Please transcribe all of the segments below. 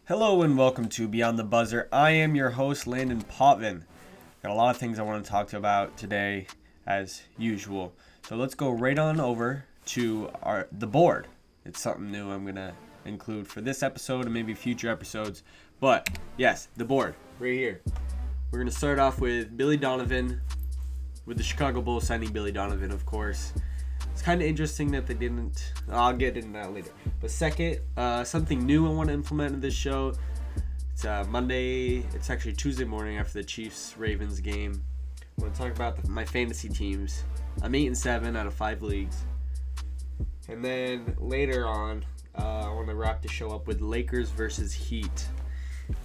Hello and welcome to Beyond the Buzzer. I am your host, Landon. Got a lot of things I want to talk about today, as usual. So let's go right on over to the board. It's something new I'm gonna include for this episode and maybe future episodes. But yes, the board right here. We're gonna start off with Billy Donovan, with the Chicago Bulls signing Billy Donovan, of course. It's kind of interesting that they didn't. I'll get into that later. But second, something new I want to implement in this show. It's Monday. It's actually Tuesday morning after the Chiefs-Ravens game. I want to talk about my fantasy teams. I'm 8-7 out of 5 leagues. And then later on, I want to wrap the show up with Lakers versus Heat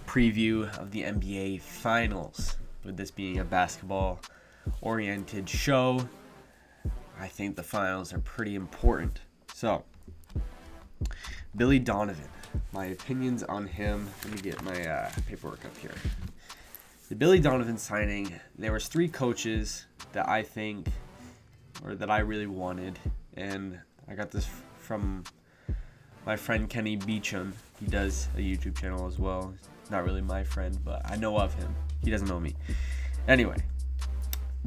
preview of the NBA Finals. With this being a basketball-oriented show, I think the finals are pretty important. So, Billy Donovan, my opinions on him. Let me get my paperwork up here. The Billy Donovan signing, there was 3 coaches that I think, or that I really wanted, and I got this from my friend Kenny Beecham. He does a YouTube channel as well. Not really my friend, but I know of him. He doesn't know me. Anyway,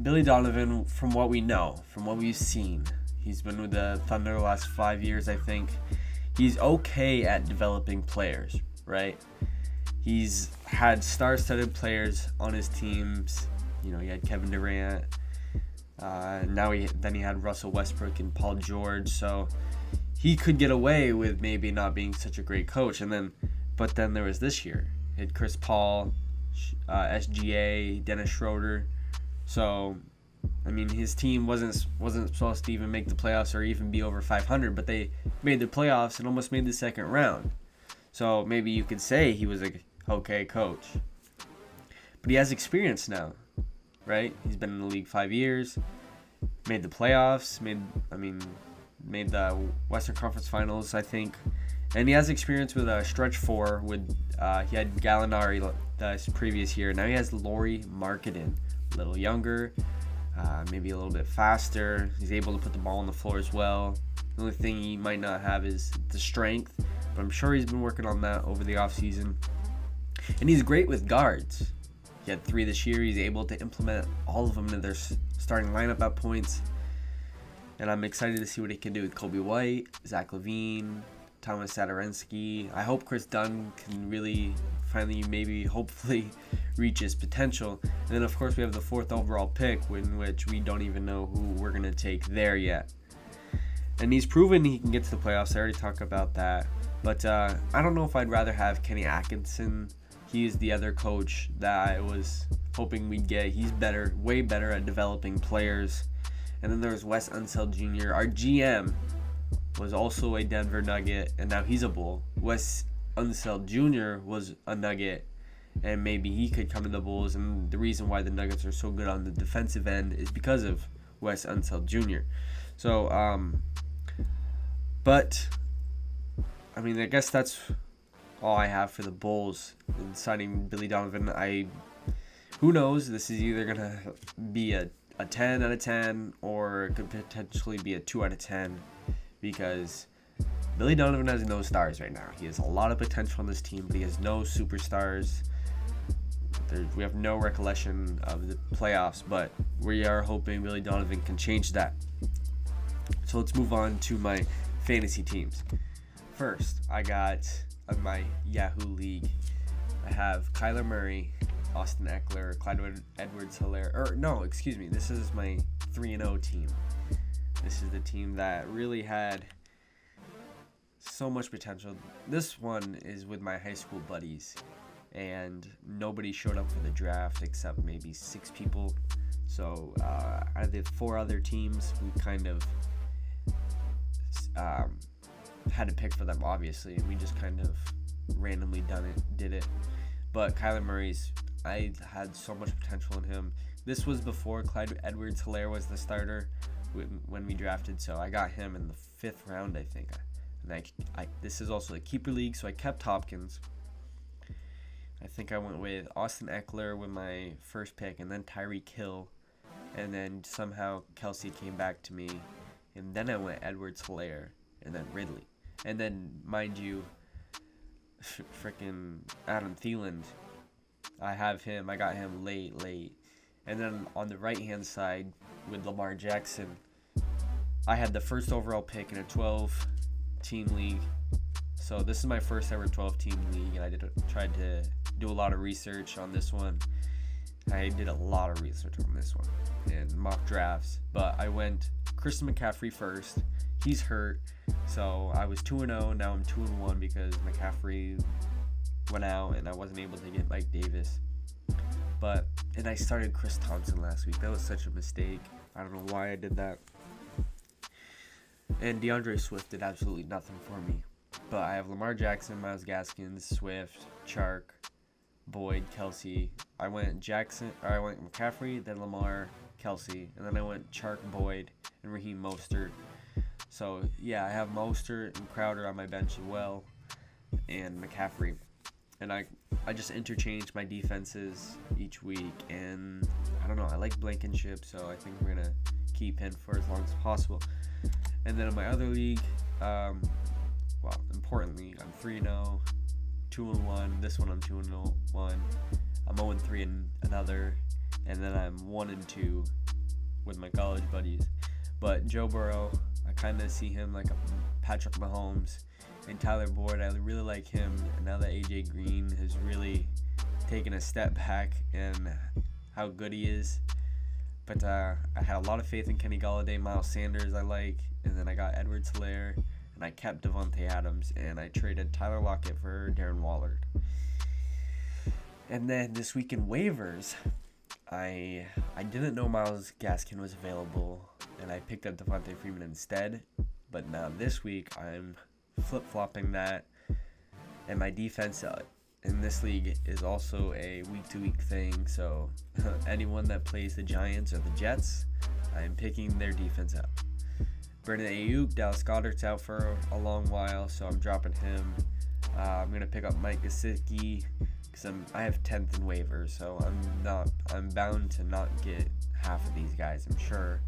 Billy Donovan, from what we know, from what we've seen, he's been with the Thunder the last 5 years, I think. He's okay at developing players, right? He's had star-studded players on his teams. You know, he had Kevin Durant. Then he had Russell Westbrook and Paul George. So he could get away with maybe not being such a great coach. But then there was this year. He had Chris Paul, SGA, Dennis Schroeder. So, I mean, his team wasn't supposed to even make the playoffs or even be over 500, but they made the playoffs and almost made the second round. So maybe you could say he was an okay coach. But he has experience now, right? He's been in the league 5 years, made the playoffs, made the Western Conference Finals, I think. And he has experience with a stretch 4 with he had Gallinari this previous year. Now he has Lauri Markkanen. A little younger, maybe a little bit faster. He's able to put the ball on the floor as well. The only thing he might not have is the strength, but I'm sure he's been working on that over the offseason. And he's great with guards. He had 3 this year. He's able to implement all of them into their starting lineup at points. And I'm excited to see what he can do with Kobe White, Zach LaVine, Thomas Satoransky. I hope Chris Dunn can really hopefully reach his potential. And then, of course, we have the 4th overall pick, in which we don't even know who we're going to take there yet. And he's proven he can get to the playoffs. I already talked about that. But I don't know if I'd rather have Kenny Atkinson. He's the other coach that I was hoping we'd get. He's way better at developing players. And then there's Wes Unseld Jr. Our GM was also a Denver Nugget, and now he's a Bull. Wes Unseld Jr. was a Nugget, and maybe he could come to the Bulls. And the reason why the Nuggets are so good on the defensive end is because of Wes Unseld Jr. So, but I mean, I guess that's all I have for the Bulls in signing Billy Donovan. Who knows? This is either gonna be a 10 out of 10, or it could potentially be a 2 out of 10, because Billy Donovan has no stars right now. He has a lot of potential on this team, but he has no superstars. We have no recollection of the playoffs, but we are hoping Billy Donovan can change that. So let's move on to my fantasy teams. First, I got my Yahoo League. I have Kyler Murray, Austin Eckler, Clyde Edwards-Helaire. This is my 3-0 team. This is the team that really had so much potential. This one is with my high school buddies, and nobody showed up for the draft except maybe 6 people. So out of the 4 other teams, we kind of had to pick for them, obviously, and we just kind of randomly did it. But Kyler Murray's, I had so much potential in him. This was before Clyde Edwards-Helaire was the starter when we drafted, so I got him in the 5th round, I think. And this is also a keeper league, so I kept Hopkins. I think I went with Austin Eckler with my first pick, and then Tyreek Hill, and then somehow Kelsey came back to me, and then I went Edwards-Helaire, and then Ridley. And then, mind you, freaking Adam Thielen. I got him late. And then on the right-hand side with Lamar Jackson, I had the first overall pick in a 12-team league. So this is my first ever 12-team league, and I tried to do a lot of research on this one. I did a lot of research on this one and mock drafts, but I went Christian McCaffrey first. He's hurt, so I was 2-0. Now I'm 2-1 because McCaffrey went out and I wasn't able to get Mike Davis. And I started Chris Thompson last week. That was such a mistake. I don't know why I did that. And DeAndre Swift did absolutely nothing for me. But I have Lamar Jackson, Myles Gaskins, Swift, Chark, Boyd, Kelsey. I went McCaffrey, then Lamar, Kelsey, and then I went Chark, Boyd, and Raheem Mostert. So yeah, I have Mostert and Crowder on my bench as well, and McCaffrey. And I just interchange my defenses each week, and I don't know, I like Blankenship, so I think we're gonna keep him for as long as possible. And then in my other league, important league, I'm 3-0, 2-1. This one I'm 2-1. I'm 0-3 in another, and then I'm 1-2 with my college buddies. But Joe Burrow, I kind of see him like a Patrick Mahomes, and Tyler Boyd, I really like him. And now that AJ Green has really taken a step back in how good he is. But I had a lot of faith in Kenny Golladay, Miles Sanders I like, and then I got Edwards-Helaire, and I kept Devontae Adams, and I traded Tyler Lockett for Darren Waller. And then this week in waivers, I didn't know Myles Gaskin was available, and I picked up Devontae Freeman instead. But now this week, I'm flip-flopping that, and my defense in this league is also a week-to-week thing, so anyone that plays the Giants or the Jets, I'm picking their defense up. Brandon Ayuk, Dallas Goedert's out for a long while, so I'm dropping him. I'm going to pick up Mike Gesicki because I have 10th in waivers, so I'm bound to not get half of these guys, I'm sure.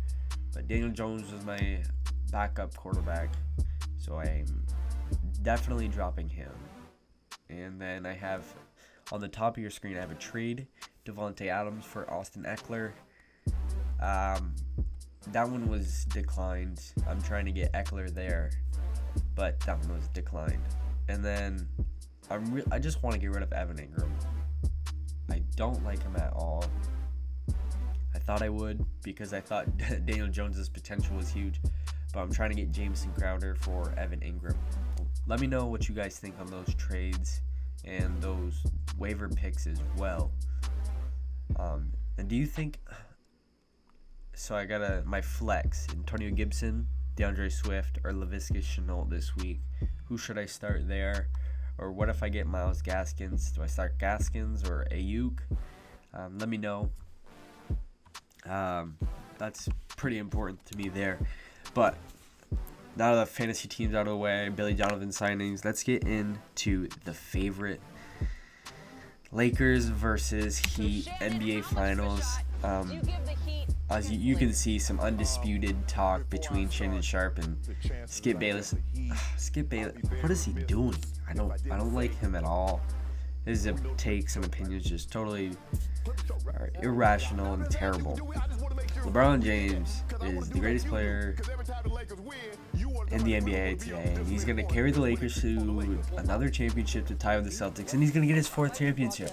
But Daniel Jones was my backup quarterback, so I'm definitely dropping him. And then I have, on the top of your screen, I have a trade, Devontae Adams for Austin Eckler. That one was declined. I'm trying to get Eckler there, but that one was declined. And then I just want to get rid of Evan Ingram. I don't like him at all. I thought I would because I thought Daniel Jones's potential was huge, but I'm trying to get Jameson Crowder for Evan Ingram. Let me know what you guys think on those trades and those waiver picks as well. And do you think... So I got my flex, Antonio Gibson, DeAndre Swift, or Laviska Shenault this week. Who should I start there? Or what if I get Myles Gaskins? Do I start Gaskins or Ayuk? Let me know. That's pretty important to me there. But now the fantasy team's out of the way, Billy Donovan signings, let's get into the favorite. Lakers versus Heat NBA Finals. As you can see, some undisputed talk between Shannon Sharp and Skip Bayless. Skip Bayless, what is he doing? I don't like him at all. His takes and opinions just totally are irrational and terrible. LeBron James is the greatest player in the NBA today, and he's going to carry the Lakers to another championship to tie with the Celtics, and he's going to get his 4th championship.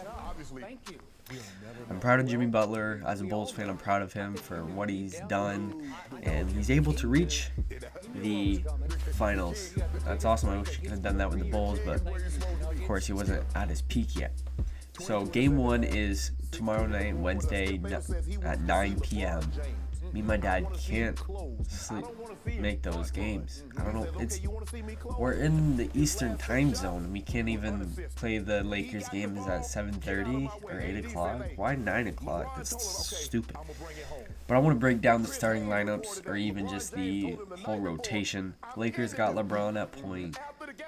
I'm proud of Jimmy Butler. As a Bulls fan, I'm proud of him for what he's done, and he's able to reach the finals. That's awesome. I wish he had done that with the Bulls, but of course he wasn't at his peak yet. So game 1 is tomorrow night, Wednesday at 9 p.m. Me and my dad can't make those games. I don't know. We're in the Eastern time zone. We can't even play the Lakers games at 7:30 or 8 o'clock. Why 9 o'clock? That's stupid. But I want to break down the starting lineups or even just the whole rotation. Lakers got LeBron at point,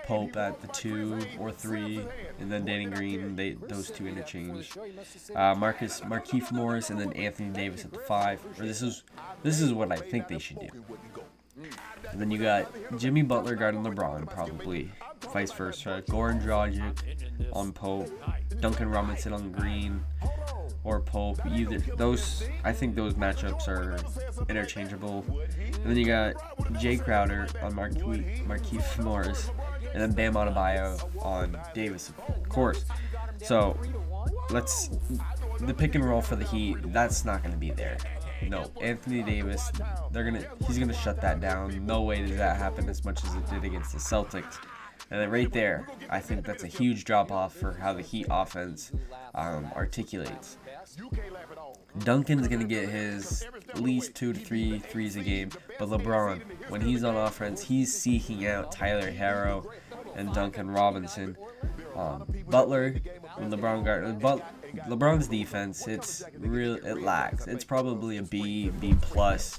Pope at the 2 or 3, and then Danny Green. Those two interchange. Markieff Morris, and then Anthony Davis at the 5. Or this is what I think they should do. And then you got Jimmy Butler guarding LeBron, probably. vice versa. Goran Dragic on Pope, Duncan Robinson on Green, or Pope. Either those, I think those matchups are interchangeable. And then you got Jay Crowder on Markieff Morris, and then Bam Adebayo on Davis, of course. So the pick and roll for the Heat, that's not going to be there. No, Anthony Davis, he's gonna shut that down. No way does that happen as much as it did against the Celtics. And then right there, I think that's a huge drop off for how the Heat offense articulates. Duncan's gonna get his at least 2 to 3 threes a game, but LeBron, when he's on offense, he's seeking out Tyler Herro and Duncan Robinson. Butler, when LeBron's defense, it lacks. It's probably a B plus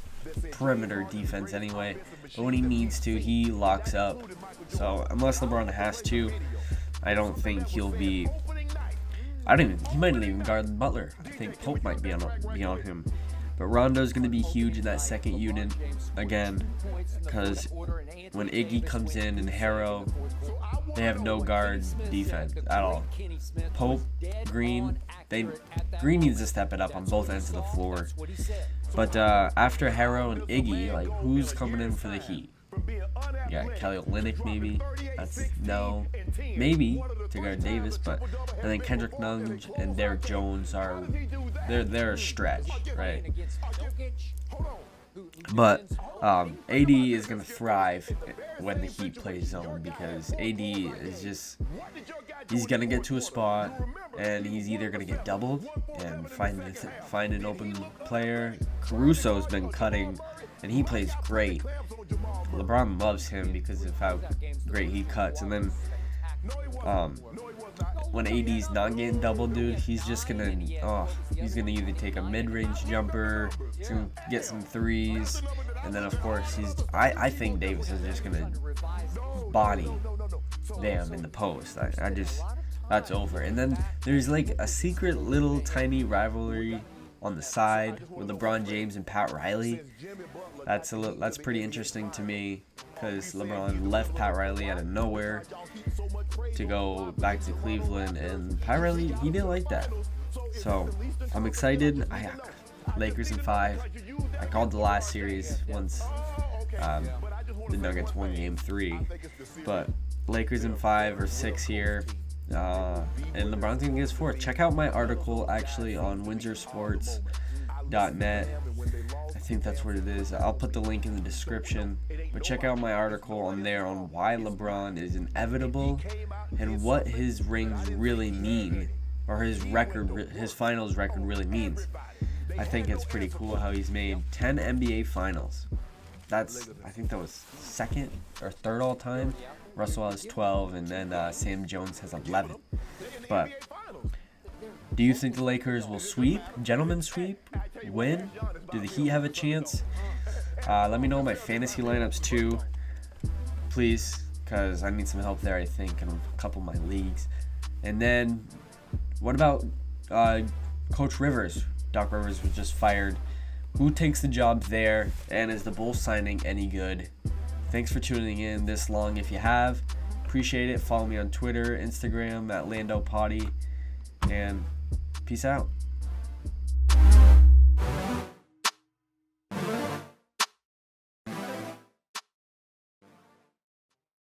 perimeter defense anyway. But when he needs to, he locks up. So unless LeBron has to, I don't think he'll be. He might not even guard Butler. I think Pope might be on him. But Rondo's going to be huge in that second unit again, because when Iggy comes in and Herro, they have no guards defense at all. Pope, Green, Green needs to step it up on both ends of the floor. But after Herro and Iggy, like, who's coming in for the Heat? Yeah, Kelly Olynyk maybe. Maybe to guard Davis, but and then Kendrick Nunn and Derrick Jones they're a stretch, right? But AD is gonna thrive when the Heat plays zone, because AD is he's gonna get to a spot and he's either gonna get doubled and find an open player. Caruso's been cutting and he plays great. LeBron loves him because of how great he cuts. And then when AD's not getting doubled, dude, he's gonna either take a mid-range jumper, he's gonna get some threes, and then of course I think Davis is just gonna body Bam in the post. That's over. And then there's like a secret little tiny rivalry on the side with LeBron James and Pat Riley. That's pretty interesting to me, because LeBron left Pat Riley out of nowhere to go back to Cleveland, and Pat Riley, he didn't like that. So I'm excited. Lakers in 5. I called the last series once the Nuggets won Game 3, but Lakers in 5 or 6 here. And LeBron's gonna get his 4th. Check out my article actually on windsorsports.net. I think that's what it is. I'll put the link in the description. But check out my article on there on why LeBron is inevitable and what his rings really mean, or his finals record really means. I think it's pretty cool how he's made 10 NBA finals. I think that was 2nd or 3rd all time. Russell has 12, and then Sam Jones has 11. But do you think the Lakers will sweep? Gentlemen sweep? Win? Do the Heat have a chance? Let me know my fantasy lineups too, please, because I need some help there, I think, in a couple of my leagues. And then, what about Coach Rivers? Doc Rivers was just fired. Who takes the job there? And is the Bulls signing any good? Thanks for tuning in this long. If you have, appreciate it. Follow me on Twitter, Instagram at Lando Potty, and peace out.